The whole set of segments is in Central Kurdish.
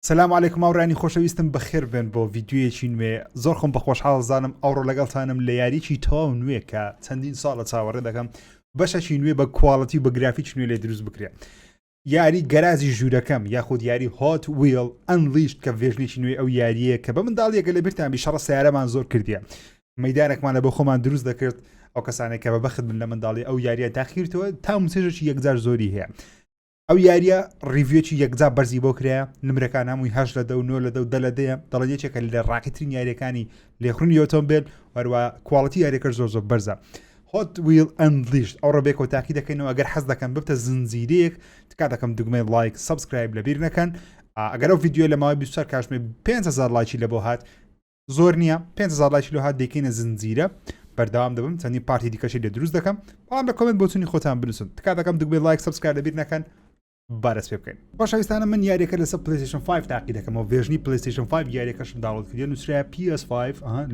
سلام علیکم ئاوڕانی خۆشەویستم بەخێر بن بۆ ڤیددیویەکی نوێ زۆر خۆم بەخۆشحاڵزانم ئەوڕۆ لەگەڵتانم لە یاریکی تەواو نوێ کە چەندین ساڵە چاوەڕێ دەکەم بەشەکی نوێ بە کوواڵەتی بە گرافیک نوێ لێ دروست بکرێ یاری گەراجی ژوورەکەم یاخود یاری هۆت ویل ئەنلیشت کە ڤێژنێکی نوێ ئەو یاریە کە بە منداڵیەکە لە بیرتان بیشەڕە سیارەمان زۆر کردیە مەیدانێکمانە بۆ خۆمان دروست دەکرد ئەو کەسانێک کە بە بەخت بن لە منداڵی ئەو یاریە تاخیرتەوە تا مسێژێکی یەکجار زۆری هەیە ئەو یاریە ڕیڤێکی یەکجا بەرزی بۆ کرایە نمرەکان هەمووی 8 لە 9 لە 10 لە 10 دەڵێن یەکێکە لە ڕاقیترین یاریەکانی لێخڕونی ئۆتۆمبیل هەروە کوواڵەتی یاریەکەش زۆر زۆر بەرزە هۆت ویل ئەنلیشت ئەو ڕۆبێک و تاقی دەکەینەوە ئەگەر حەز دەکەم ببتە زنجیرەیەک تکا دەکەم دوگمەی لایک سەبسکرایب لەبیر نەکەن ئەگەر ئەو ڤیددیۆ لە ماوەی 24 کاتژمێ 5000 لایکی لە بۆ هات زۆر نییە 5000 لایکی لە هات دەکەینە زنجیرە بەردەوام دەبم چەندی پارتی دیکەشی لێ دروست دەکەم بەڵام لە کۆمنت بۆچوونی خۆتان بنووسن تکا دەکەم دوگمەی لایک سەبسکرایب لەبیر نەکەن بارەس پێ بکەین باشەویستانە من یاریەکە لەسەر پلەیستەیشن 5 تاقی دەکەمەوە ڤێژنی پلەیستەیشن 5 یاریەکەشم داوڵ کردی نووسرای PS5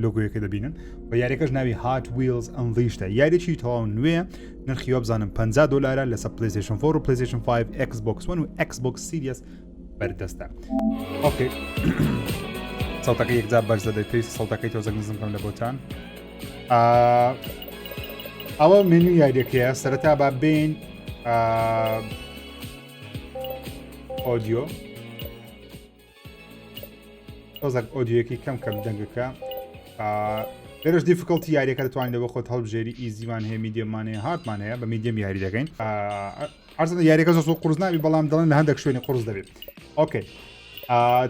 لۆگۆیەکە دەبینن و یاریەکەش ناوی هات ویلز ئەنلیشتە یاریێکی تەواو نوێ نرخی بزانم $50 لەسەر پلەیستەیشن 4 و پلەیستەیشن 5 Xbox One و Xbox Series بەردەستە ئۆکێ سەڵتەکە یەکجار بەرز دەدەیت پێویستە سەڵتەکەی تۆزە نزم بکەم لە بۆتان ئەوە مێنوی یاریەکەیە سەرەتا با بین ئۆدیۆ تۆزێک ئۆدیۆیەکی کەم دەنگەکە لێرەش دیفیکڵتی یاریەکە دەتوانین بۆ خۆت هەڵبژێری ئیزیمان هەیە میدیەممان هەیە هاتمان هەیە بە میدیەم یاری دەکەین ئەرزە یاریەکە زۆر قورس نابی بەڵام دەڵێن لە هەندێک شوێنی قورس دەبێت ئۆکێ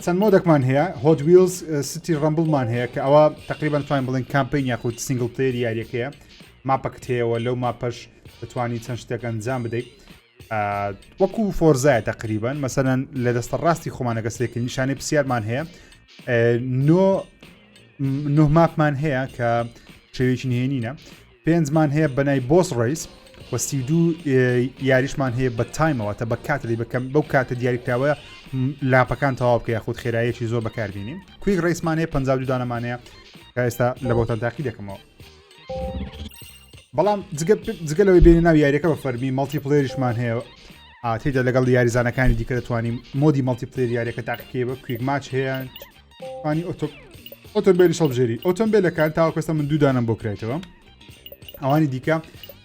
چەند مۆدێکمان هەیە هۆت ویلز سیتی ڕەمبڵمان هەیە کە ئەوە تقریبان توانین بڵێن کامپین یاخود سینگڵ پلەیەر یاریەکەیە ماپەکت هەیەەوە لەو ماپەش دەتوانانی چەند شتێک ئەنجام بدەیت وەکو فۆرزایە تقریبان مەسەرەن لە دەستە ڕاستی خۆمانەگە سێکردن نیشانەی پرسیارمان هەیە نۆ ماپمان هەیە کە شێوەیەکی نهێنینە پێنجمان هەیە بەنای بۆس ڕیس و 32 یاریشمان هەیە بە تایمەوە تا بە کاتەی بکەم بەو کاتە دیاریکراوە لاپەکان تەواو بکە یاخود خێراییەکی زۆر بەکاربینین کویک ڕیسمان هەیە 52 دانەمان هەیە کە ئێستا لە بۆتان تاقی دەکەمەوە بەڵام جگەلەوەی بینی ناو یاریەکە بە فەرمی مەڵتی پلەیریشمان هەیە تێدا لەگەڵ یاریزانەکانی دیکە دەتوانین مۆدی مەڵتی پلەیر یاریەکە تاقیکێ بە کویک ماچ هەیە توانی ئۆتۆمبیلی شەڵبژێری ئۆتۆمبیلەکان تاوەکەستە من 2 دانم بۆ کرایتەوە ئەوانی دیکە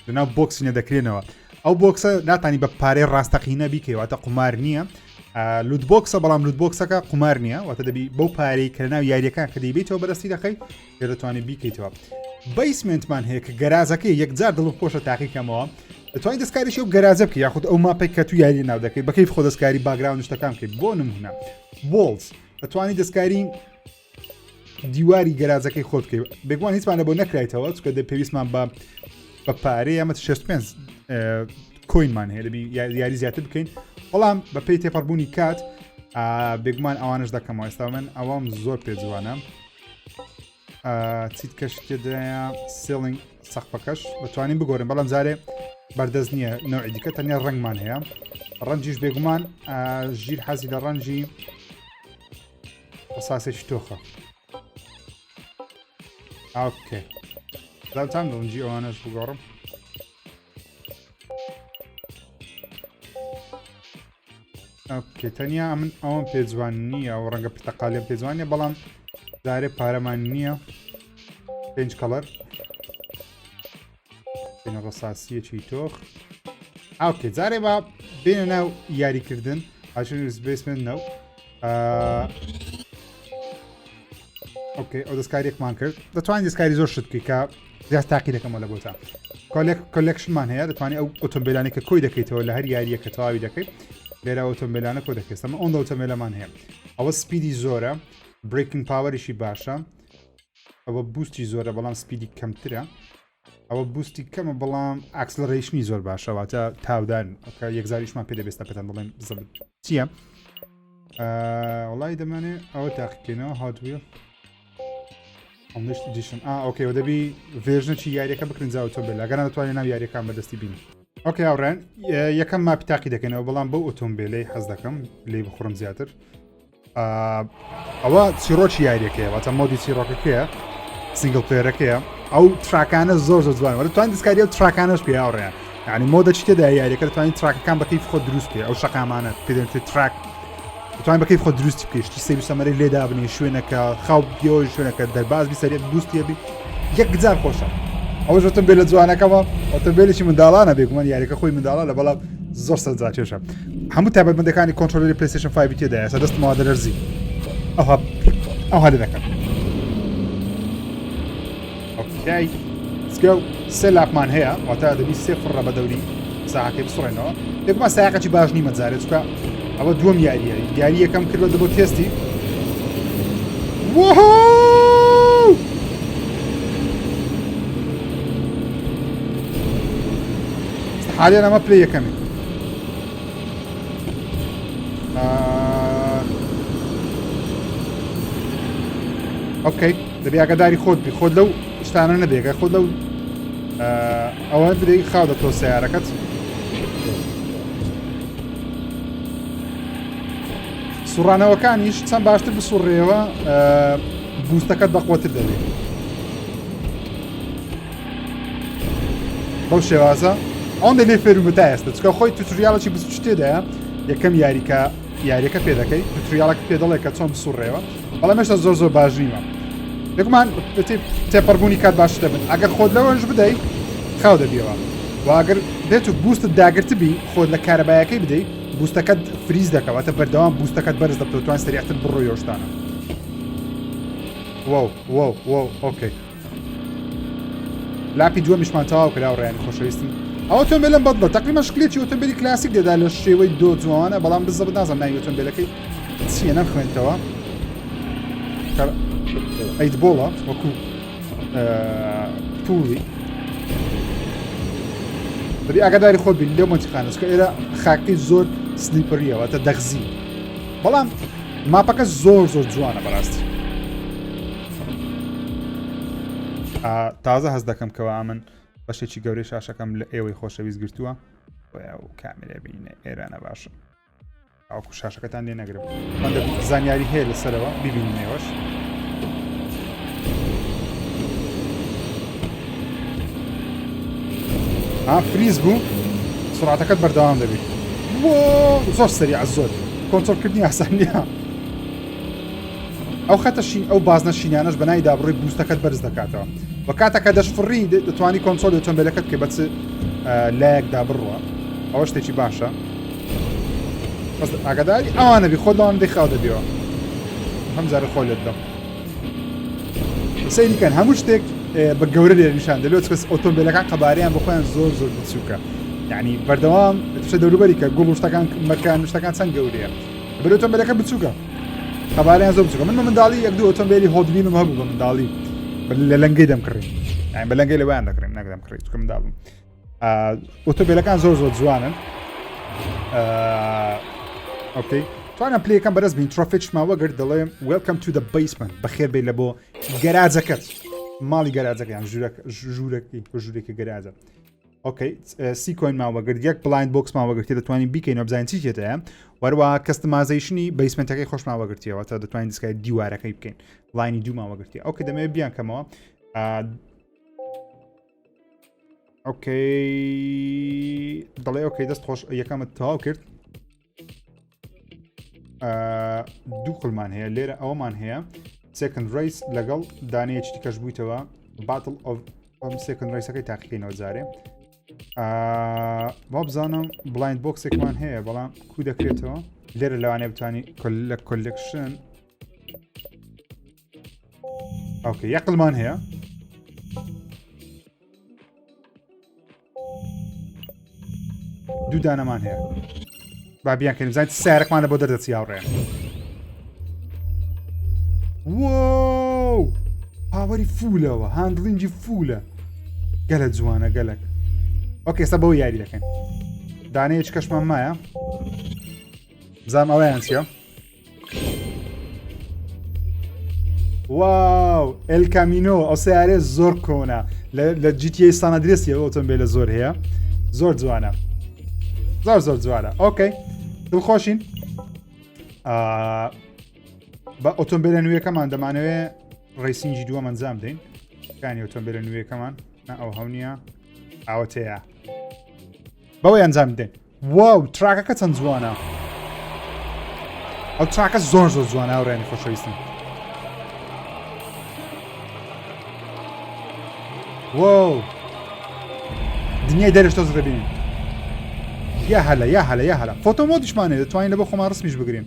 لەناو بۆکسینە دەکرێنەوە ئەو بۆکسە ناتانی بە پارەی ڕاستەقینە بیکەواتە قمار نییە لوت بۆکسە بەڵام لوت بۆکسەکە قمار نییە واتە دەبی بەو پارەی کە لەناو یاریەکان کە دەیبێتەوە بەدەستی دەکەی پێ دەتوانێت بیکەیتەوە بیسمنتمان هەیە کە گەرازەکەی یەکجار دڵ خۆشە تاقیکەمەوە دەتوانین دەستکاریشی و گەرازە بکە یاخود ئەو ماپێک کە تو یاری ناو دەکەیت بەکەیف خۆ دەستکاری باگراون شتەکان بکەیت بۆ نمونە بۆڵز دەتوانین دەستکاری دیواری گەرازەکەی خۆت بکەیت بێگومان هیچمانە بۆ نەکرایتەوە چکە دە پێویستمان بە پارەی ئەمە 65 کۆینمان هەیە لەبی یاری زیاتر بکەین بەڵام بە پێی تێپەڕبوونی کات بێگومان ئەوانش دەکەمەوە ئێستا من ئەوەم زۆر پێجوانە چیت کەشتێدایە سێڵنگ سەقفەکەش دەتوانین بگۆڕین بەڵام جارێ بەردەست نییە نەوعی دیکە تەنیا ڕنگمان هەیە ڕەنجیش بێگومان ژیر حەزی لە ڕەنجی ساسێکی تۆخە ئۆکێ چەند ڕەنجی ئەوانەش بگۆڕم ئۆکێ تەنیا من ئەوم پێجوان نییە و ڕەنگە پرتەقالێم پێجوانە بەڵام دارێ پارەمان نییە 5 کەڵەر بینە ڕەساسیەکی تۆخ ئۆکێ جارێ بە بێنە ناو یاریکردن ئاچبیسمنت نەو ئۆکێ ئەو دەستکاریەکمان کرد دەتوانین دەستکاری زۆر شتکی کە زیاد تاقی دەکەمەوە لە بۆتان کۆلێکشنمان هەیە دەتوانین ئەو ئۆتۆمبیلانێک کە کۆی دەکەیتەوە لە هەر یاریەکە تەواوی دەکەیت لێرە ئۆتۆمبیلانە کۆ دەکەیت ئەمە ئەوەندە ئۆتۆمبیلەمان هەیە ئەوە سپیدی زۆرە بریکینگ پاوەریشی باشە ئەوە بوستی زۆرە بەڵام سپیدی کەمترە ئەوە بوستی کەمە بەڵام ئاکسلەرەیشنی زۆر باشە واتە تاودان کە یەکزاریشمان پێ دەبێستە پێتان بڵێن چییە وڵی دەمانێت ئەوە تاقیکەینەوە هاتوویە ئەمشتیشن ئۆکێ دەبی ڤێژنەی یاریەکە بکرین ئۆتۆمبیل ئەگەر دەتوانین ناو یاریەکان بەدەستی بین ئۆکێ ئەوڕێن یەکەم ماپی تاقی دەکەنەوە بەڵام بەو ئۆتۆمبیلەی حەز دەکەم لێ بخڕم زیاتر ئەوە چیرۆکی یاریەکەیە واتە مۆدی چیرۆکەکەیە سینگڵ پلەیەرەکەیە ئەو تراکانە زۆر زۆر جوانە دەتوانین دەستکاری ئەو تراکانەش پێ ئاوڕێن یعنی مۆدە چی تێدا یاریەکە دەتوانین تراکەکان بەکەیف خۆ دروست بکەیت ئەو شەقامانە پێ تراک دەتوانین بەکەی خۆ دروستی بکەیشتی سەیر و سەمەرەی لێدا بنێ شوێنەکە خاو بیەوە شوێنەکە دەرباز بیسەرێت بوستیە بی یەکجار خۆشە ئەوەش ئۆتۆمبیلە جوانەکەمە ئۆتۆمبیلێکی منداڵانە بێگومان یاریەکە خۆی منداڵانە بەڵام زۆر سەرنجا کێشە هەموو تایبەتمەندەکانی کۆنترۆلەری پلەیستەیشن 5 تێدایە ئێستا دەستمەوە دەلەرزی ئەوها لێ دەکەن ئۆکەی سکەو سێ لاپمان هەیە واتە دەبی سێ فڕە بە دەوری ساعەکەی بسڕێنەوە بێگومان سایەقەی باش نیمە جارێت چکە ئەوە دووەم یاریە یاری یەکەم کردوە بۆ تێستی حالیان ئەمە پلەی یەکەمی ئۆکەی دەبی ئاگاداری خۆت بی خۆت لەو شتانە نەبێگە خۆت لەو ئەوە بدەی خاو دەتۆ سیارەکەت سوڕانەوەکانیش چەند باشتر بسوڕێەوە بوستەکەت بەقوتر دەبێت بەو شێوازە ئەوەن دەلێ فێرومەتە ئێستا چکە خۆی توتوریالێکی بچ تێدایە یەکەم یاریەکە پێ دەکەی توتوریالەکە پێ دەڵێ کە چۆن بسوڕێەوە بەڵام هێشتا زۆر باش نیمە دەگومان تێپەڕبوونی کات باش دەبن ئەگەر خۆت لەوەش بدەیت خاو دەبیەوە و ئەگەر بێت و بوستت داگرتبی خۆت لە کارەبایەکەی بدەیت بوستەکەت فریز دەکەواتە بەردەوام بوستەکەت بەرز دەبتەوە سەریعتر بڕۆی ئەوشتانە ئۆکەی لاپی دووەمیشمان تەواو کرا و ڕێیانی خۆشەویستم ئەو ئۆتۆمبیلم بەدڵە تەقریبان شکلێکی ئۆتۆمبیلی کلاسیک دێدا لە شێوەی دۆ جوانە بەڵام بزەبت نازانم ناوی ئۆتۆمبیلەکەی چییە نەمخوێنیتەوە ئەیدبۆڵە وەکو پوڵی دەبی ئاگاداری خۆت بین لێو مۆتیخانە چکە ئێرە خاکەی زۆر سلیپەریەوە تە دەغزی بەڵام ماپەکە زۆر جوانە بەڕاستی تازە هەست دەکەم کەوا من بەشێکی گەورەی شاشەکەم لە ئێوەی خۆشەویست گرتووە و کامێرە بینە ئێرانە باشە ئەوکو شاشەکەتان لێ نەگرم زانیاری هەیە لەسەرەوە ببینینەوەش فریز بوو سرعتەکەت بەردەوام دەبێت زۆر سەریع زۆر کۆنترۆلکردنی ئاسانیە ئەو خەتەشین ئەو بازنە شینیانەش بەنای دابڕێ بوستەکەت بەرز دەکاتەوە بە کاتەکە دەشفڕی دەتوانی کۆنترۆل ئۆتۆمبیلەکەت کە بەچ لایەکدا بڕوە ئەوە شتێکی باشە بەس ئاگاداری ئەوانە بی خۆت لەوان دەی خاو دەبیەوە هەم جارە خۆی لێت دەم سەیریکەن هەموو شتێک بە گەورە لێ نیشان دەبێت کەس ئۆتۆمبیلەکان قەباریان بە خۆیان زۆر بچووکە یعنی بەردەوام شتە دەوروبەری کە گوڵ شتەکان مەکان شتەکان چەند گەورەیە بەر ئۆتۆمبیلەکە بچووکە قەباریان زۆر بچووکە من منداڵی یەک دوو ئۆتۆمبیلی هۆدبینم هەبوو بە منداڵی لە لەنگەی دەمکڕین یعنی بە لەنگەی لەوەیان دەکڕین نەکدەم کڕیت چکە منداڵم ئۆتۆمبیلەکان زۆر جوانن ئۆکەی توانم پلەیەکەم بەرز بین ترۆفێکماوە گرت دەڵێم وێلکەم تو دە بیسمنت بەخێر بێت لە بۆ گەراجەکەت ماڵی گەراجەکەیان ژوورێکی گەراجە ئۆکەی سی کۆین ماوەگرت یەک بڵایند بۆکس ماوەگرتی دەتوانین بیکەینەوە بزانین چی تێتەیە وەروە کەستمازەیشنی بەیسمنتەکەی خۆش ماوەگرتیەوە تا دەتوانین دەستکای دیوارەکەی بکەین لاینی دوو ماوەگرتی ئەوکە دەمەوێت بیان کەمەوە ئۆکەی دەڵێ ئۆکەی دەست خۆش یەکەمت تەواو کرد دوو قڵمان هەیە لێرە ئەوەمان هەیە سێکند ڕیس لەگەڵ دانەیەکی دیکەش بوویتەوە باتڵ ئەم سێکند ڕیسەکەی تاقیکەینەوە جارێ با بزانم بڵایند بۆکسێکمان هەیە بەڵام کو دەکرێتەوە لێرە لەوانەیە بتوانانی لە کۆلێکشن ئۆکەی یەک قڵمان هەیە دوو دانەمان هەیە با بیانکەین بزانیت سیارەکمان لە بۆ دەردەچی هاوڕێ پاوەری فولەوە هاندڵینجی فولە گەلە جوانە گەلک ئۆکێ ئێستا بەوە یاری دەکەین دانەیەکی کەشمان مایە بزانم ئەوەیان چییە واو ئێل کامینۆ ئەو سیارێ زۆر کۆنە لە GTA San Andreas ئۆتۆمبیلە زۆر هەیە زۆر جوانە زۆر جوانە ئۆکەی دڵخۆشین بە ئۆتۆمبیلە نوێیەکەمان دەمانەوێت ڕیسینگی دووەم ئەنجام بدەین کانی ئۆتۆمبیلە نوێیەکەمان ئەو هەونیە ئاوەتەیە بەوەی ئەنجام بدەین واو تراکەکە چەند جوانە ئەو تراکە زۆر زۆر جوانە هاوڕێیان خۆشەویستم. وۆ دنیای دەرش تۆز دەبینین. یا هەلا فۆتۆ مۆدیشمانێ دەتوانین لە بۆ خۆمان ڕسمیش بگرین.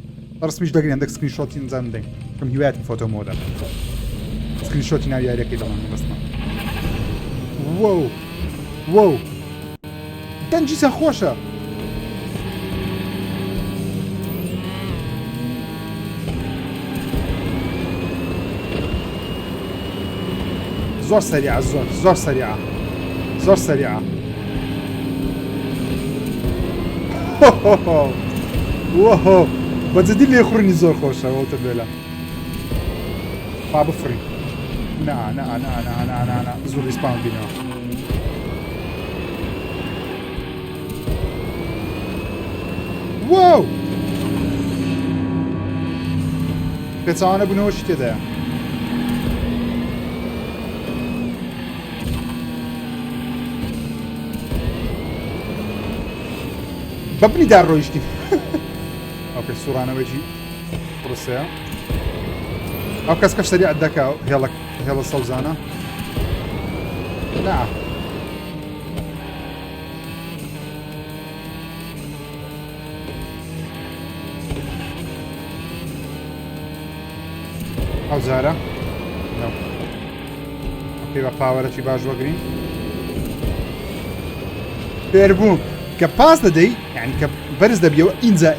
ڕسمیش دەگرین دەک سکرین شۆتی نزان بدەین. کەم هیوایەتی فۆتۆ مۆدە. سکرین شۆتی ناوی یاریەکەی دەڵێن بەستمان. وۆ دەنجی سە خۆشە. زۆر سەریعە زۆر سەریعە زۆر سەریعە. وەهۆ بەجدی لێخوڕنی زۆر خۆشە ئەوتە بێلە با بفڕین. نا زۆر ریسپان بینەوە. وۆ پێچەوانە بوونەوەشی تێدایە. بەبنی دار ڕۆیشتی. ئەوکە سوڕانەوەیجی ڕوسەیە. ئەو کەس کە سەریعەت دەکا هێڵە سەوزانە. نا ئەو جارە پێی بە پاوەرەکی باش وەگرین. پێربووم کە پاس دەدەی یعنی کە بەرز دەبیەوە ئینجا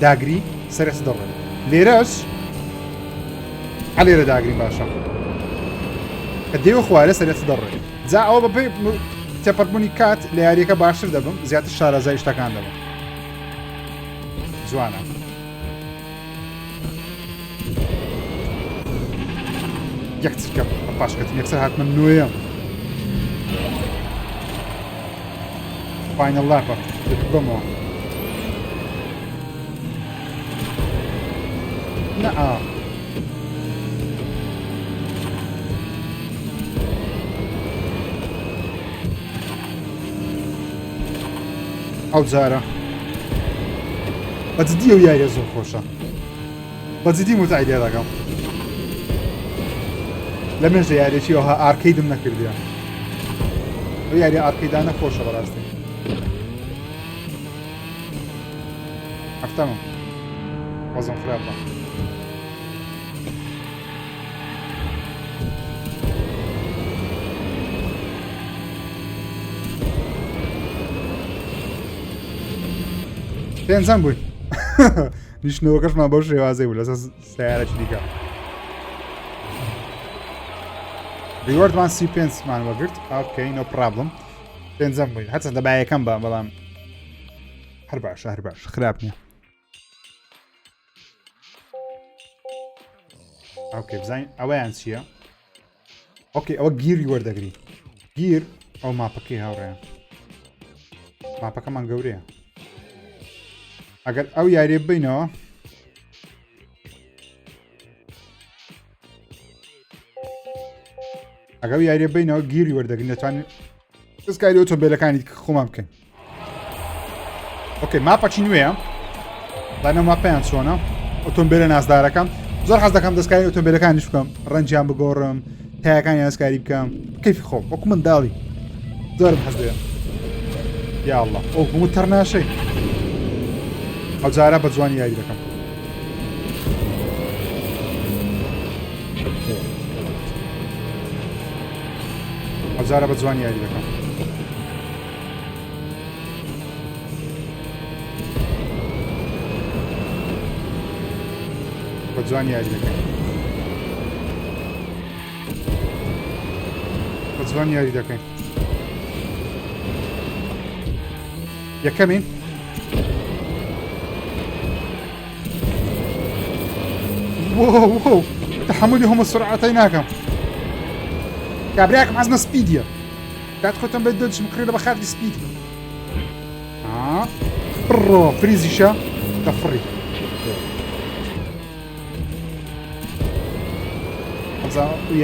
داگری سەرس دەڕێن. لێرەش لێرە داگرین باشە کە دێوە خوارە سەرس دەڕێن. جا ئەوە بەپێی تێپەڕبوونی کات لە یاریەکە باشتر دەبم زیاتر شارەزای شتەکان دەبم. جوانە. یەک چرکە پاشکەتم یەکسەر هاتمە نوێیە. فاینەڵ لاپە بمەوە. نەئا ئەو جارە بەجدی ئەو یاریە زۆر خۆشە. بەجدی متعی لێ دەکەم. لە مێژە یاریەکی ئەوها ئارکەیدم نەکردیە. ئەو یاری ئارکەیدانە خۆشە بەڕاستی. هەفتەمە وەزن خراپە. پێنجەم بووین. نیشتنەوەکەشمان بەو شێوازەی بوو لەسەر سیارەکی دیکە. ریوەردمان 35مان وەگرت. ئۆکەی نۆ پرابلم. پێنجەم بووین هەرچەندە بایەکەم بە بەڵام هەر باشە هەر باش خراپ نییە. ئۆکەی بزانین ئەوەیان چییە؟ ئۆکەی ئەوە گیری وەردەگری. گیر ئەو ماپەکەی هاوڕێیان. ماپەکەمان گەورەیە. ئەگەر ئەو یاریە بینەوە ئەگەر یاریە بینەوە گیری وەردەگرین دەتوانین دەستکاری ئۆتۆمبیلەکانی خۆمان بکەین. ئۆکەی ماپەکی نوێیە دانە ماپەیان چۆنە ئۆتۆمبیلە نازدارەکەم. زۆر حەز دەکەم دەستکاری ئۆتۆمبیلەکانیش بکەم ڕەنجیان بگۆڕم تایەکانی ئەسکاری بکەم کەیفی خۆم وەکو منداڵی زۆرم حەز دەیە. یا ئەڵڵا ئەو هەموو تەرناشەی ئەو جارە بە جوانی یاری دەکەم. ئەو جارە بە جوانی یاری دەکەم. بە جوانی یاری دەکەم. بە جوانی یاری دەکەین. یەکەمین واو تحملی هەموو سرعەتەی ناکەم. کابراکم حەزمە سپیدیە. کات خۆتم بێت دەچم کڕێ بە خاتی سپید. بڕۆ فریزیشە دەفڕی.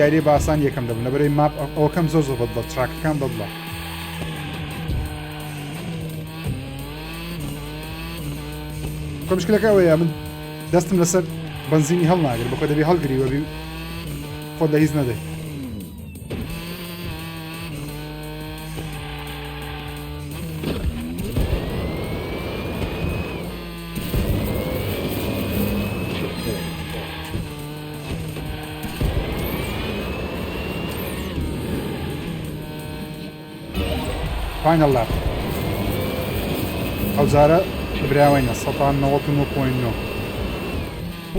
یاری باسان یەکەم دەبن لەبەرەی ماپ ئەوەکەم زۆر زۆر بەدڵە تراکەکان بەدڵە. مشکلەکە ئەوەیە من دەستم لەسەر بنزینی هەڵ ناگرێت بەخۆ دەبێ هەڵگریوەبی خۆت لە هیچ نەدەی فاینەڵ لاپ ئەو جارە براوەینە 99.9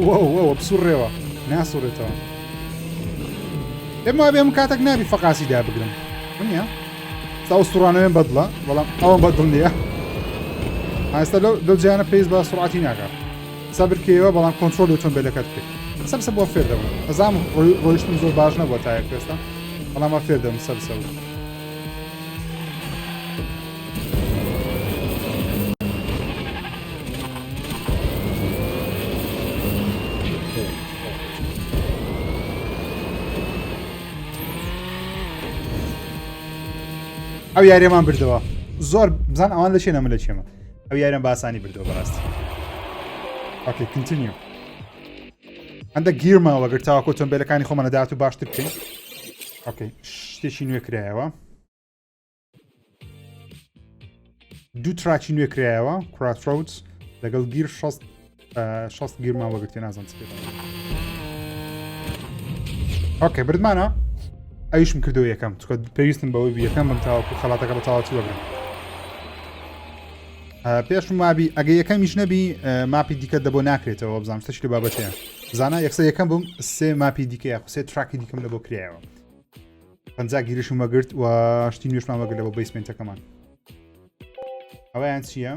وەوە بسوڕێەوە ناسوڕێتەوە ئێمە بێم کاتێک نابی فەقاسی دابگرم نییە ستا ئوستوڕانەوێن بەدڵە بەڵام ئەوە بەدڵ نییە ئاستا لەو جیانە پێیز بە سوڕاتی ناکات سەبرکەوە بەڵام کۆنترۆل دەتۆن بێلەکەت کرد سەر بۆ فێر دەبم ئەزام ڕۆیشتم زۆر باش نەبووە تایە پێستا بەڵام فێر دەبم سەر ئەو یاریەمان بردەوە زۆر بزان ئەوان لە چێ نەمە لە چێمە ئەو یاریان باسانی بردەوە بەڕاستی ئۆکێ کنتینیو هەندێک گیرمەوە گەر تاوا کۆتۆمبیلەکانی خۆمە لەداهات و باشتر بکەین ئۆکێ شتێکی نوێ کرایەوە دوو تراکی نوێ کرایەوە کراسڕۆودز لەگەڵ گیر 6 گیرمەوە گرتی نازانم چ پێ ئۆکێ بردمانە ئەویشم کردەوە یەکەم چکە پێویستم بەوەی یەکەم بم تاوەکو خەڵاتەکە بە تاواتی وەگرم پێشم وابی ئەگە یەکەمیش نەبی ماپی دیکە دەبۆ ناکرێتەوە بزانم شتێکی لە بابەتەیە زانە یەکسە یەکەم بووم سێ ماپی دیکەیە سێ تراکی دیکەم لە بۆ کرایەوە 50 گیرشم وەگرت و شتی نوێشمان وەگرت لە بۆ بیسمنتەکەمان ئەوەیان چییە؟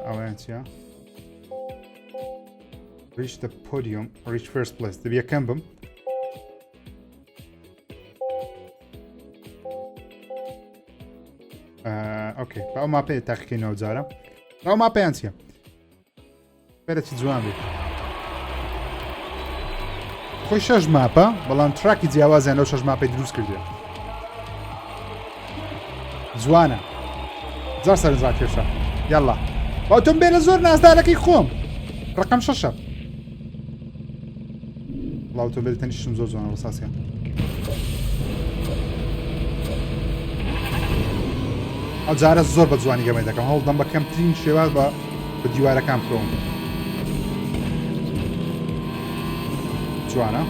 ئەوەیان چییە؟ reach the podium reach first place دەبی یەکەم بم ئۆکێ باو ماپەیە تاقیکردنەوە جارە باو ماپەیان چییە؟ پێرەی جوان بێت خۆی 6 ماپە بەڵام تراکی جیاوازیان لەو 6 ماپەی دروست کردێ جوانە زار سەرنجڕا کێشە یاڵا باوتۆم بێنە زۆر نازدارەکەی خۆم ڕقم 6 بڵاو تۆ بێت تەنیشتم زۆر جوانە ڕساسیان ئەو جارە زۆر بە جوانی گەمەی دەکەم هەوڵدەم بە کەمترین شێوە بە دیوارەکان بکەوم جوانە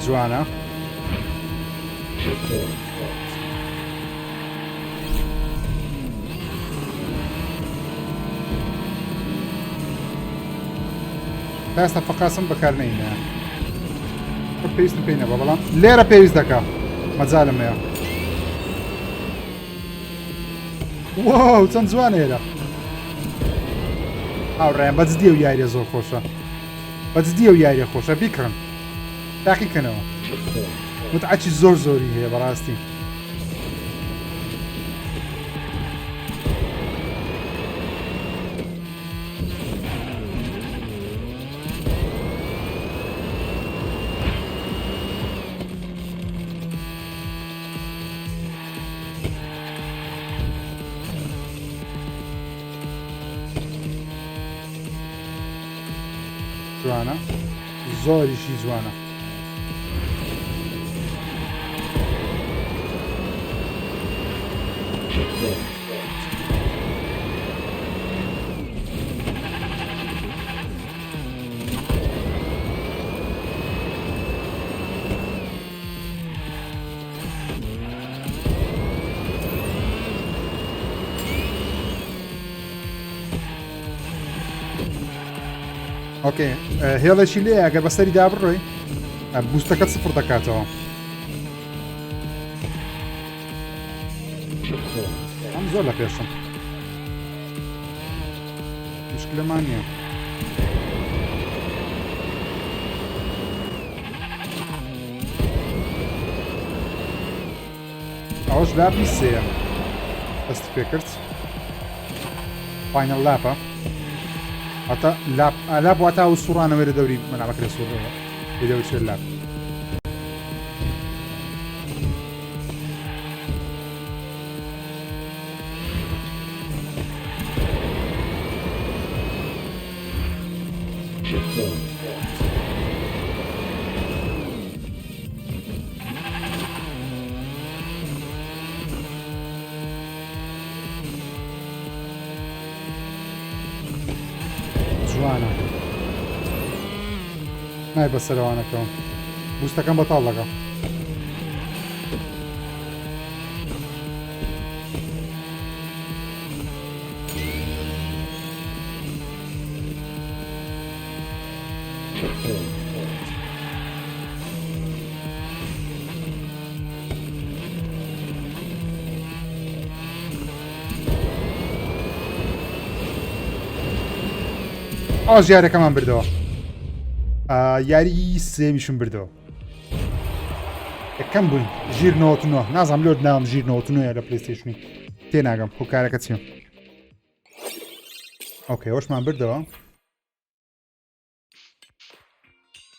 جوانە ئێستا فەقاسم بەکار نەینە پێویستم پێی نەبە بەڵام لێرە پێویست دەکەم مەجالم هەیە واو چەند جوانە ئێرە هاوڕێیان بەجددی و یاریە زۆر خۆشە بەجددی و یاریە خۆشە بیکڕن تاقیکردنەوە متعەتی زۆر زۆری هەیە بەڕاستی جوانە زۆریشی جوانە ئۆکێ هێڵێکی لێ ئەگەر بەسەری دابڕۆی بوستەکەت سفر دەکاتەوە ئەم زۆر لە پێشم مشکلەمان نییە ئەوەش لاپی سێە دەستی پێ کرد فاینەڵ لاپە هەتا لاپ واتە و سوڕانەوەی لە دەوری مەنابەکە لە سوورەوە لێدەوچێت لاپ جوانە نای بەسەرەوانەکەم بوستەکەم بەتاڵ دەکەم ئەو ژیارەکەمان بردەوە یاری سێمیشم بردەوە یەکەم بووین ژیر 99 نازانم لۆ ناوم ژیر 99 لە پلەیستەیشنی تێناگەم هۆکارەکە چییە ئۆکێ ئەوەشمان بردەوە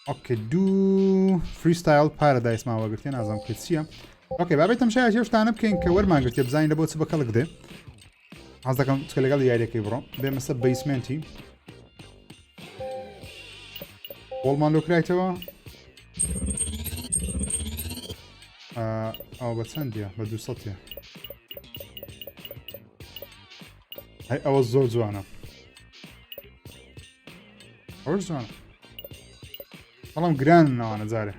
ئۆکێ دوو فریستایل پارەدایسمان وەگرتێ نازانم کە چییە ئۆکێ بابێتم شایە هێشتانە بکەین کە وەرمانگرتێ بزانین لە بۆ چ بە کەڵک دێ حەز دەکەم چکە لەگەڵ یاریەکەی بڕۆم بێمە سەر بەیسمێنتی وڵمان لۆکرایتەوە ئەو بە چەندە بە 200 هەی ئەوە زۆر جوانە ئەوەش جوانە بەڵام گران ناوانە جارێ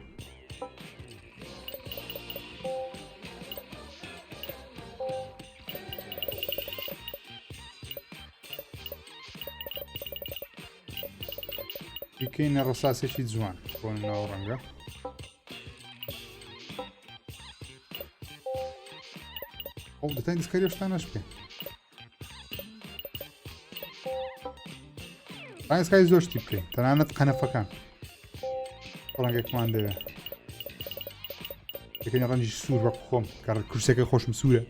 بکەینە ڕەساسێکی جوان بۆ ناو ڕەنگە ئەو دەتای دەستکاری شتانەش بکەین ڕانگەسکاری زۆر شتی بکەین تەنانەت قەنەفەکان ڕەنگێکمان دەوێت بکەینە ڕەنجی سوور بە خۆم کە کورسەکە خۆشم سوورە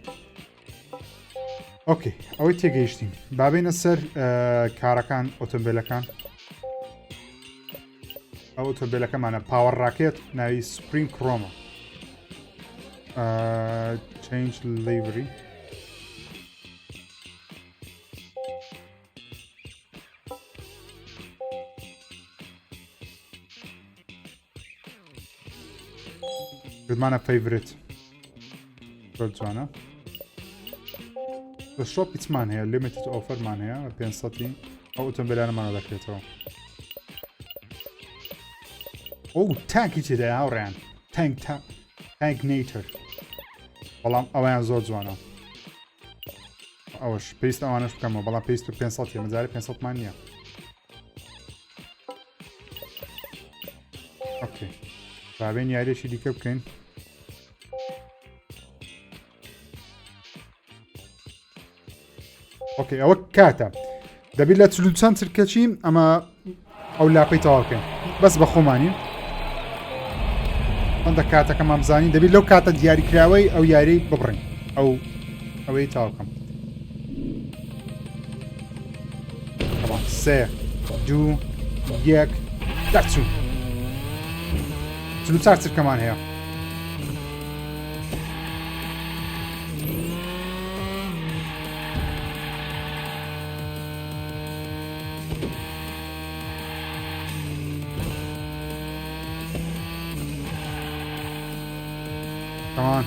ئۆکێ ئەوەی تێگەیشتین بابێنە سەر کارەکان ئۆتۆمبیلەکان ئەو ئۆتۆمبیلەکەمانە پاوەڕ ڕاکێت ناوی سپرینگ کرۆمە چینج لیڤری گوتمانە فەیڤرێت زۆر جوانە لە شۆپ هیچمان هەیە لیمیتد ئۆفەرمان هەیە 500 ئەو ئۆتۆمبیلانەمانە دەکرێتەوە ئەو تانکی تێدای هاوڕێیان تانک نیتر بەڵام ئەویان زۆر جوانە ئەوەش پێویستە ئەوانەش بکەمەوە بەڵام پێویست و 500 مەجارە 500مان نییە ئۆکێ بابێن یاریێکی دیکە بکەین ئۆکێ ئەوە کاتە دەبێت لە چند چرکەچین ئەمە ئەو لاپەی تەواو بکەین بەس بە خۆمانی ئەندە کاتەکەمان بزانین دەبێت لەو کاتە دیاریکراوەی ئەو یاری ببڕین ئەوەی تاوکەم 3 2 1 دەچوو 44 چرکەمان هەیە Come on.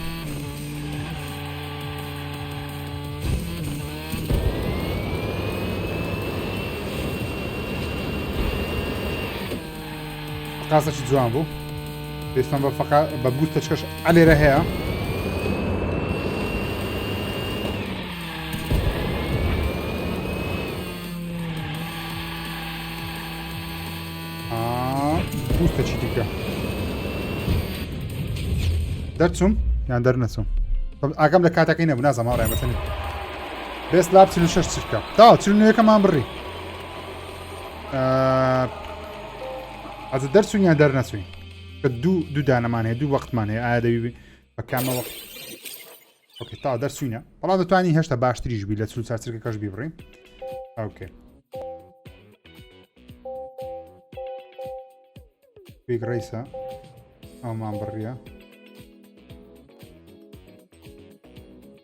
قاسەی جوان بوو پێستان بە فقط بە بوستەچکەش ئەلێرە هەیە بوستەچی دیکە دەرچوم یان دەرنەچوم ئاگەم لە کاتەکەی نەبوو نازانم هاوڕێم بەتەنێت بێست لاب 46 چرکە تا 49یەکەمان بڕی ئەزە دەرچوین یان دەرنەچوین کە دوو دانەمان هەیە دوو وەختمان هەیە ئایا دەوی بە کامە وەخت ئۆکێ تا دەرچوینە بەڵام دەتوانین هێشتا باشتریش بی لە 44 چرکەکەش بیبڕین ئۆکێ کویک ڕیسە ئەومان بڕیە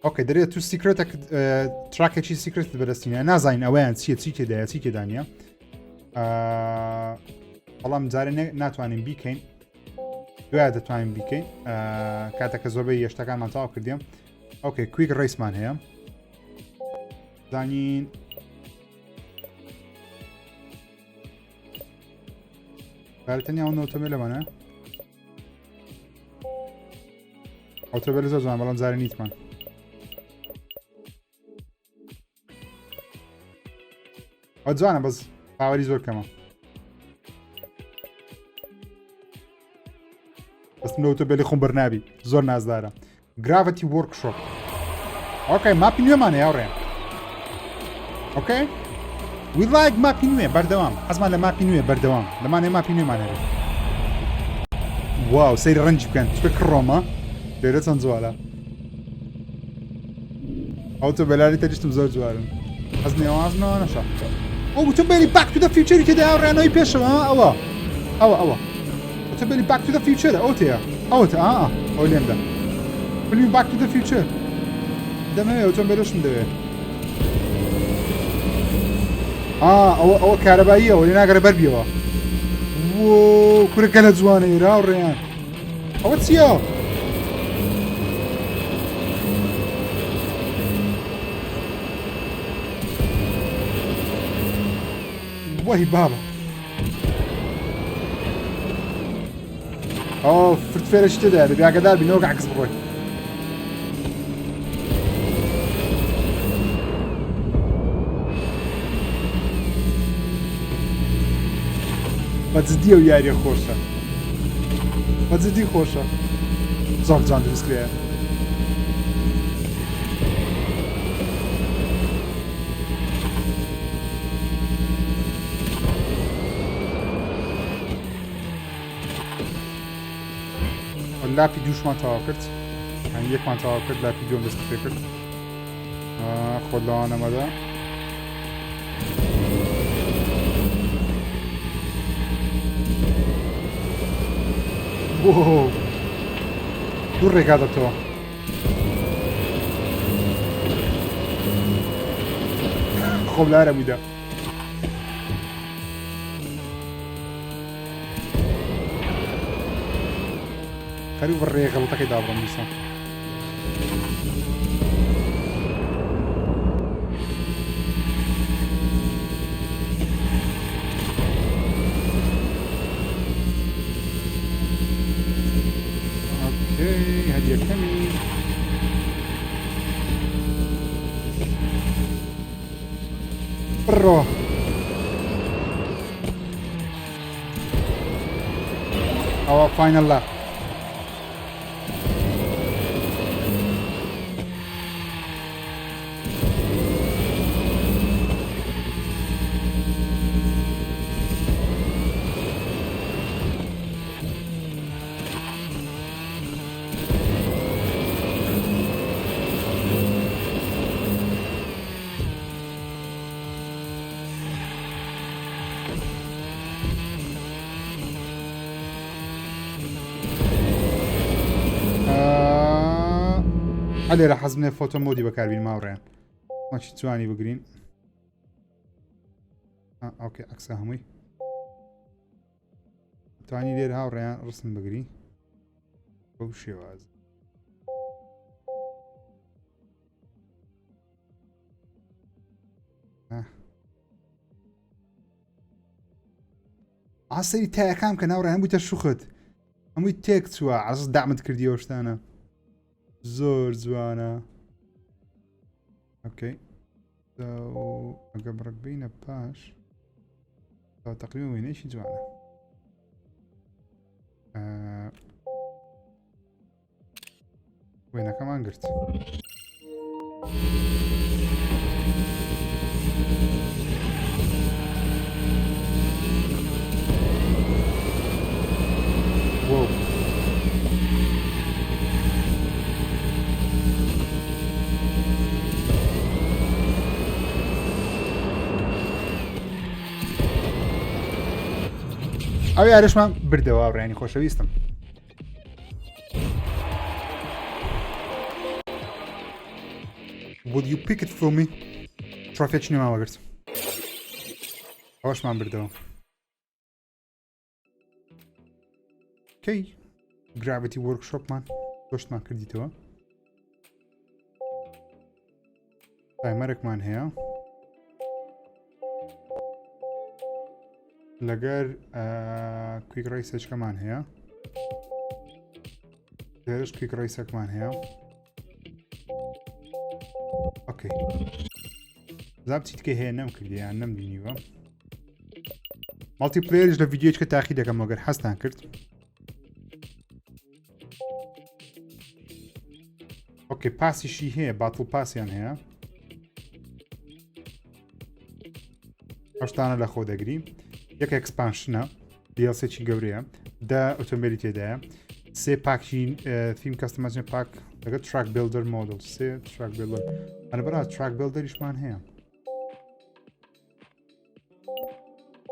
ئۆکێ دەرێت تو سیکرێتە تراکێکی سیکرێت بەدەستینە نازانین ئەوەیان چیە چی تێدایە چی تێدانە بەڵام جارێ ناتوانین بیکەین دوای دەتوانین بیکەین کاتێککە زۆربەی هێشتەکانمان تاوا کردیم ئۆکێ کویک ڕیسمان هەیە زانین تەنیا ئەو ئۆتۆمبیلەمانە ئۆتۆمبیل زۆر جوان بەڵام جارێ نیتمان ئەو جوانە بەس پاوەری زۆر کەمە بەستم لە ئۆتۆمبیلی خۆم بەرنابی زۆر نازدارە گراڤەتی وەرکشۆپ ئۆکەی ماپی نوێمان هەیە ڕێن ئۆکەی وی لایک ماپی نوێ بەردەوام حەزمان لە ماپی نوێ بەردەوام لەمانێ ماپی نوێمان هەیە واو سەیری ڕەنجی بکەن چکە کڕۆمە لێرە چەند جوالە ئۆتۆمبیلاری تەریشتم زۆر جوارن حەز نێوازنەوە نەشە ئەو ئۆتۆمبیلی باک تو دە فیوچەری تێدا ڕێنەوەی پێشەوە ئەوە ئۆتۆمبیلی باک تو دە فیوچەرە ئەو تەیە ئەوتە ئەو لێمدا بلی باک تو دە فیوچەر دەمەوێت ئۆتۆمبیلەشم دەوێت ئەوە کارەباییەوە لێ ناگەرە بەربیەوە کوورەکە لە جوانەی ڕێیان ئەوە چییە؟ وای بابە ئەو فرتفێرەش تێدایە دەبێ ئاگادار بینەوە عکس بڕۆی بەجددی و یاریە خۆشە بەجددی خۆشە زۆر جان دروستکرێ لاپی دووشمان تەواو کرد یەکمان تەواو کرد لاپی دووەم دەست پێ کرد خۆت لەوانەمەدا دوو ڕێگا دەبتەوە خۆم لارە میدا خەری بڕێ غەڵەتەکەی دابڕم دیسان اوكي هدية كمي برو او فاينل لاب لێرە حەزمێ فۆتۆ مۆدی بەکاربین ماوڕێن ماچی جوانی بگرین ئۆکێ ئەکسە هەمووی توانی لێرە هاوڕێیان ڕستم بگری بەو شێواز ئاسەری تایەکام کە ناوڕێ هەمووی تە شوخت هەمووی تێک چووە عەزز دامت کردی ئەو شتانە زۆر جوانە ئۆکەی ئەگە بڕک بینە پاش تقریبا وێنەیەکی جوانە وێنەکەمان گرت ئەو یاریشمان بردەوە ڕێنی خۆشەویستم Would you pick it from me? ترۆفێکی نێماوەگرت ئەوەشمان بردەوە کەی گراڤیتی وەرکشۆپمان گۆشتمان کردیتەوە تایمەرێکمان هەیە لەگەر کویک ڕیسێچکەمان هەیە لێرەش کویک ڕیسەکمان هەیە ئۆکەی زاب چیت کە هەیە نەمکردیان نەمبینیوە مالتی پلێریش لە ڤیدیۆچکە تاقی دەکەم وەگەر هەستان کرد ئۆکەی پاسیشی هەیە باتڵ پاسیان هەیە هەشتانە لە خۆ دەگری یەک ئەکسپانشنە دیڵسێکی گەورەیە دا ئۆتۆمبیلی تێدایە سێ پاکی فیلم کەستەمەجن پاک لەگەڵ تراک بیلدەر مۆدل سێ تراک بیلدەر ئەنە بەرا تراک بیلدەریشمان هەیە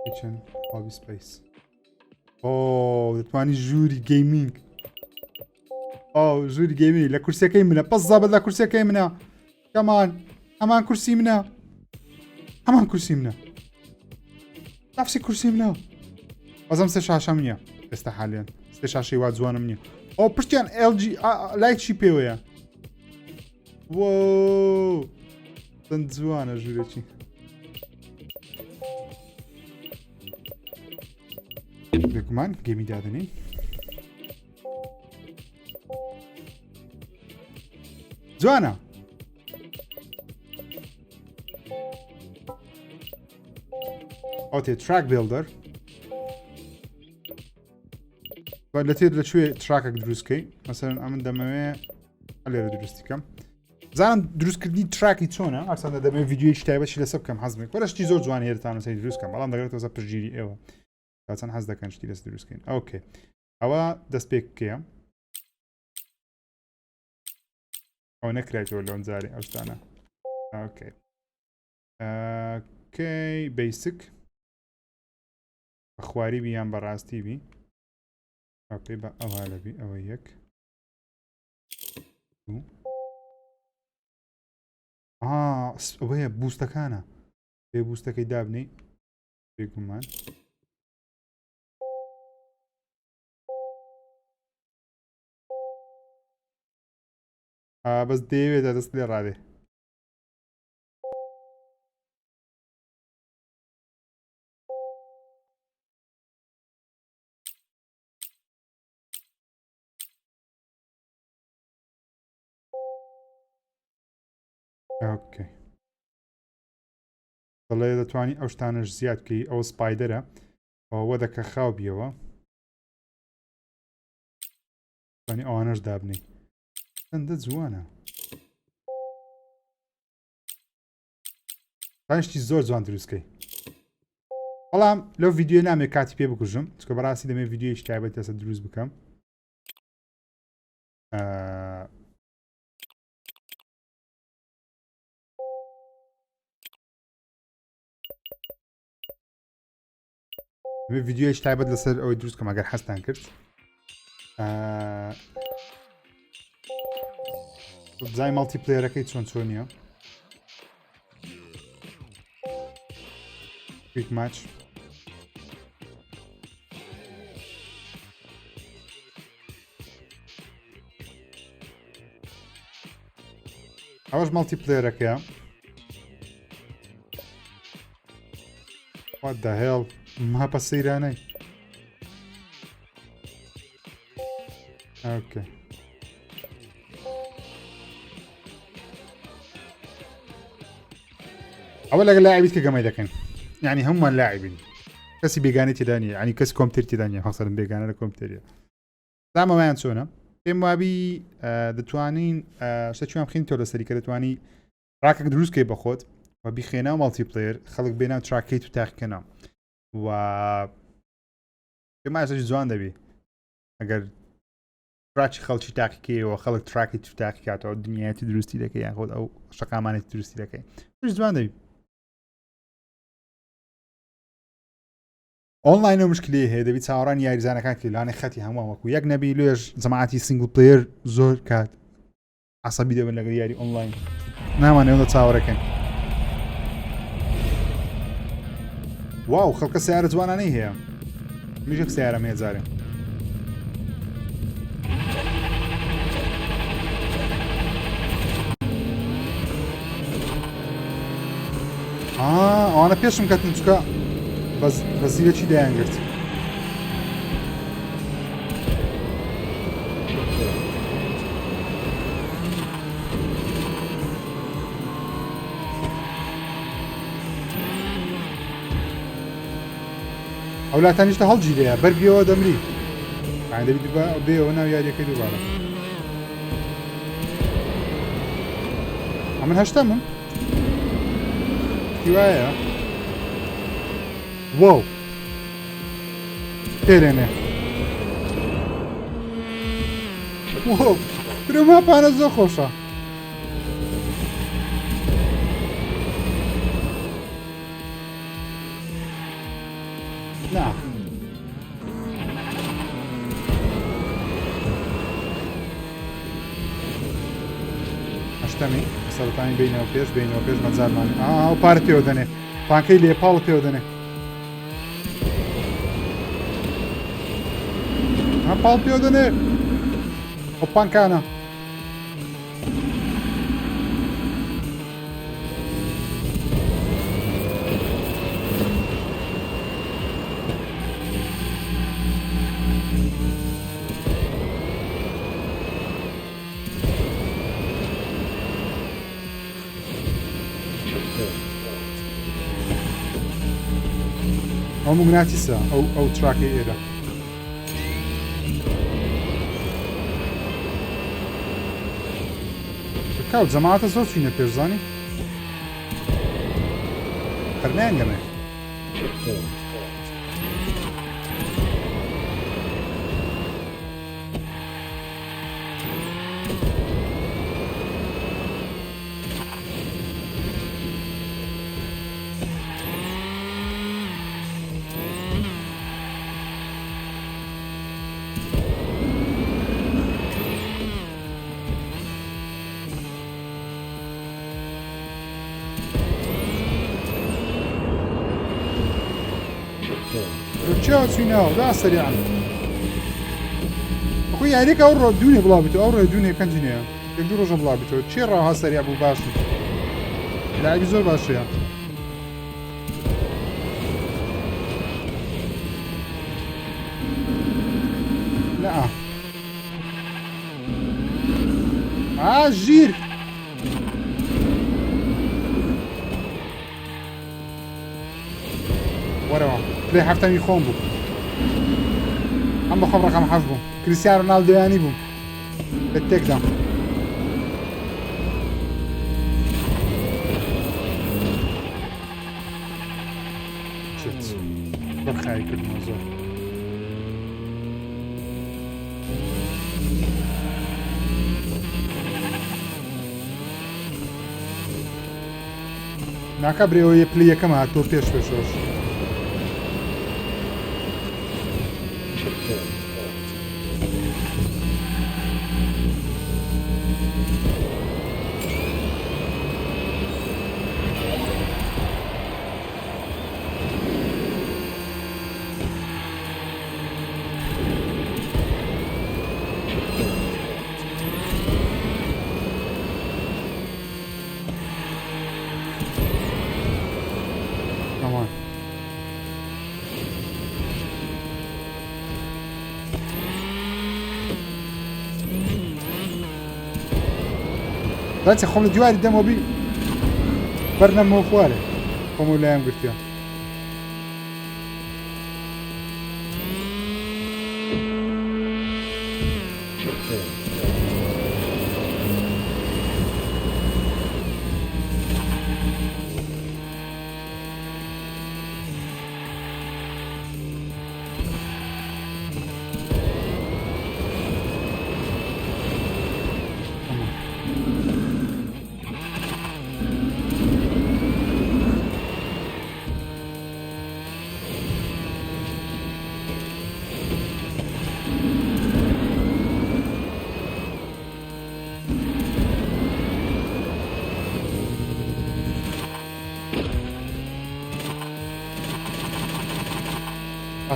کیچن هابی سپیس ئۆ دەتوانی ژووری گەیمینگ ئۆ ژووری گەیمینگ لە کورسەکەی منە پەس زابەت لە کورسەکەی منە کەمان هەمان کورسی منە هەمان کورسی منە نفسی کورسی منە بەزەم سێ شاشەم نییە ئێستا حالیان سێ شاشەی وا جوانم نییە ئەو پشتیان LG لایکی پێوەیە وۆ چەند جوانە ژوورێکی بێگومان گەیمی دادنین جوانە ئەو تێ تراک بیلدەر لە تێر لەکوێ تراکێک دروستکەی مەسەرەن ئەمن دەمەوێ لێرە دروستیکەم زانم دروستکردنی تراکی چۆنە ئەرسەندە دەبێت ڤیدیۆیەکی تایبەتی لەسەر بکەم حەز بکەم وەرەشتی زۆر جوان هێرتان سەری دروستکەم بەڵام دەگرێت تۆزە پشتگیری ئێوە چەند حەز دەکەن شتی دەست دروستکەین ئۆکێ ئەوە دەست پێکەیە ئەو نەکرایەوە لەم جارێ ئەو شتانە ئۆکێ کەی بیسک بە خواری بی یان بەڕاستی بی ئۆکەی بە ئەوە لەبی ئەوە یەک ئەوەیە بوستەکانە پێ بوستەکەی دابنی بێگومان بەس دەیەوێتە دەست لێ ڕادێ ئۆکەی دەڵێ دەتوانی ئەو شتانەش زیاد بکەی ئەوە سپایدەرە ئەوە دەکە خاو بیەوە توانی ئەوانەش دابنی چەندە جوانە تانشتی زۆر جوان دروستکەی بەڵام لەو ڤیدیۆ نامێت کاتی پێ بکوژم چکە بەڕاستی دەمێت ڤیدیۆیەکی تایبەت دەسە دروست بکەم ڤیدیۆیەکی تایبەت لەسەر ئەوەی دروست بکەم ئەگەر حەستان کرد جای مالتی پلێرەکەی چۆن چۆنیە کویک ماچ ئەوەش مالتی پلێرەکەیە what the hell ماپە سەیرانەی ئۆکەی ئەوە لەگەڵ لاعبیت کە گەمەی دەکەن یعنی هەمومان لاعبین کەسی بێگانەی تێدا نیە ینی کەسی کۆمپیوتەر تێدا نیە هەڵسەرم بێگانە لە کۆمپیوتەریە زامەوەیان چۆنە پێم وابی دەتوانین شتێکیان بخینتەوە لەسەری کە دەتوانی ڕاکێک دروستکەی بە خۆت و بیخێنە مالتی پلێر خەڵک بێنە تراکەیت و تاقیکەنە و پێم وایە جوان دەبێ ئەگەر تراکی خەڵکی تاقیکەیەوە خەڵک تراکی تو تاقی کاتەوە دنیایەتی دروستی دەکەی یان خۆت ئەو شەقامانێتی دروستی دەکەی جوان دەبی ئۆنلاین مشکلی هەیە دەبی چاوەڕانی یاریزانەکان کللانە خەتی هەمووەکو یەک نەبی لێژ جەماعەتی سینگل پلەیەر زۆر کات عەسەبی دەبن لەگەڵ یاری ئۆنلاین نامانەوە چاوەڕەکەن. واو خەڵکە سیارە جوانانەی هەیە میژێک سیارەم هەیە جارێ ئەوانە پێشم کەتن چکە بە زیرەکی دایانگرت. ئەولاتانیشتە هەڵگیرەیە بەرگیەوە دەمری دەبی بێەوە ناو یاریەکەی دووبارە ئەمن هەشتەمم هیوایە واو تێرێنێ برما پانە زۆر خۆشە نا هەشتەمی سەرەتانی بینەوە پێش مەجارمان ئەو پارە پێوە دەنێ پانکەی لێ پاڵ پێوە دەنێ پاڵ پێوە دەنێ ئەو پانکانە ئەو مگناتیسە ئەو تراکەی ئێرە کاوت جەماعەتە زۆر چوینە پێشزانی هەرنیان گەمێ چیا چوینەوە دا سەریعن خۆ یاریێک ئەو ڕۆ دوونێ بڵاویتەوە ئەو ڕێ دوونێ پەنجینەیە یەک دوو ڕۆژە بڵاویتەوە چێ ڕاها سەریع بوو باشی لاوی زۆر باشەیە لا ژیر وەرەوە لێ هەفتەمی خۆم بوو ئەم بە خۆم ڕقم حەز بووم کریستیانۆ رۆنالدۆیانی بووم لە تێکدام زۆر خای کردنەوە زۆر ناکە برێەوە یە پلی یەکەم هاتۆ پێش پێشۆش راتی خۆم لە دیواری دەمەوە بی بەرنەمەوە خوارێ خۆم لایەم گرتیە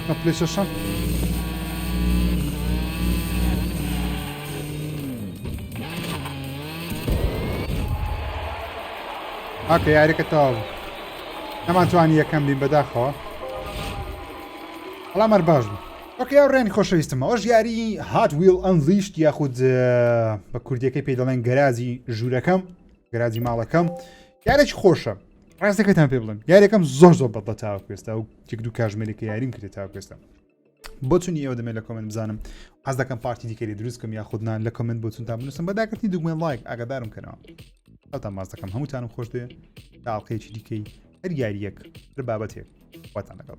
هاتنە پلەیستەیشن ئاکە یاریەکە تەواو بوو نەمانتوانی یەکەم بین بەداخەوە بەڵام باش بوو ئۆکێ ئەوڕێنی خۆشەویستم ئەوەش یاری هات ویل ئەنلیشت یاخود بە کوردیەکەی پێی دەڵێن گەراجی ژوورەکەم گەراجی ماڵەکەم یارێکی خۆشە ڕاستەکەتان پێ بڵێن یاریەکەم زۆر بەدڵە تاوەکوێستە و تێک دوو کاژمێرێکە یاریم کردێت تاوەکوێستە بۆ چونی ئێوە دەمێت لە کۆمنت بزانم حەز دەکەم پارتی دیکەری دروستکەم یاخودنان لە کۆمنت بۆ چونتان بنووسم بەداکردنی دوگمێن لایک ئاگادارم کەنەوە ئەوتان باز دەکەم هەمووتانم خۆش بێ تا ئاڵقەیەکی دیکەی هەر یاریەک هەر بابەتێک واتان لەگەڵ